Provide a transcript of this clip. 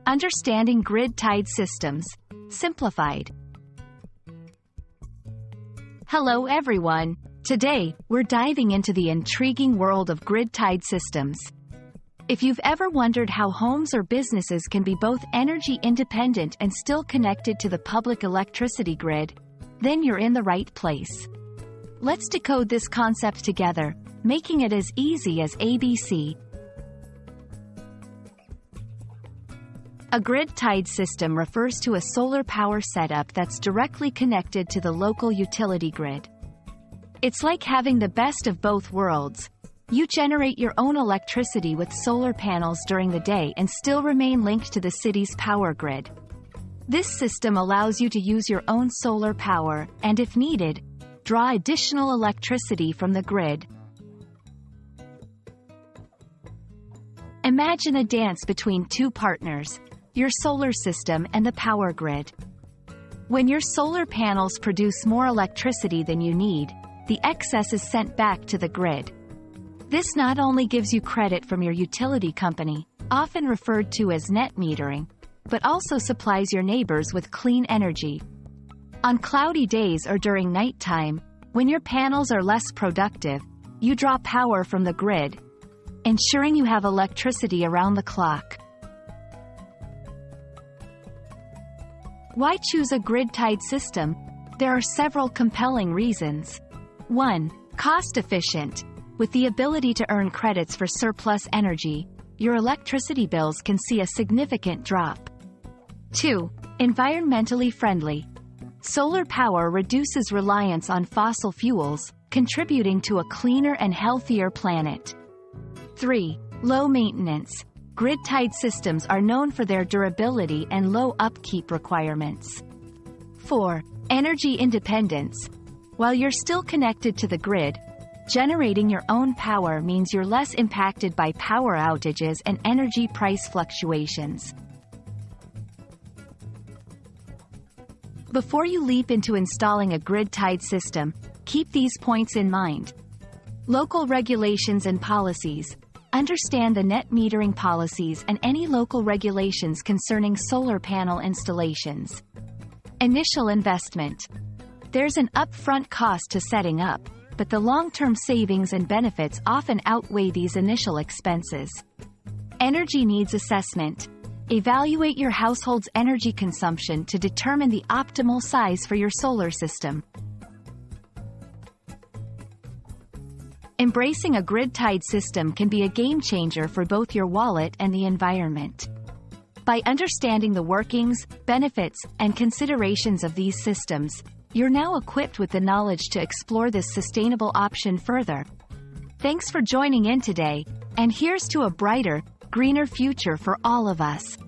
Understanding Grid-Tied Systems, Simplified. Hello everyone. Today, we're diving into the intriguing world of grid-tied systems. If you've ever wondered how homes or businesses can be both energy independent and still connected to the public electricity grid, then you're in the right place. Let's decode this concept together, making it as easy as ABC. A grid-tied system refers to a solar power setup that's directly connected to the local utility grid. It's like having the best of both worlds. You generate your own electricity with solar panels during the day and still remain linked to the city's power grid. This system allows you to use your own solar power and, if needed, draw additional electricity from the grid. Imagine a dance between two partners, your solar system and the power grid. When your solar panels produce more electricity than you need, the excess is sent back to the grid. This not only gives you credit from your utility company, often referred to as net metering, but also supplies your neighbors with clean energy. On cloudy days or during nighttime, when your panels are less productive, you draw power from the grid, ensuring you have electricity around the clock. Why choose a grid-tied system? There are several compelling reasons. 1. Cost-efficient. With the ability to earn credits for surplus energy, your electricity bills can see a significant drop. 2. Environmentally friendly. Solar power reduces reliance on fossil fuels, contributing to a cleaner and healthier planet. 3. Low maintenance. Grid-tied systems are known for their durability and low upkeep requirements. 4. Energy independence. While you're still connected to the grid, generating your own power means you're less impacted by power outages and energy price fluctuations. Before you leap into installing a grid-tied system, keep these points in mind. Local regulations and policies. Understand the net metering policies and any local regulations concerning solar panel installations. Initial investment. There's an upfront cost to setting up, but the long-term savings and benefits often outweigh these initial expenses. Energy needs assessment. Evaluate your household's energy consumption to determine the optimal size for your solar system. Embracing a grid-tied system can be a game-changer for both your wallet and the environment. By understanding the workings, benefits, and considerations of these systems, you're now equipped with the knowledge to explore this sustainable option further. Thanks for joining in today, and here's to a brighter, greener future for all of us.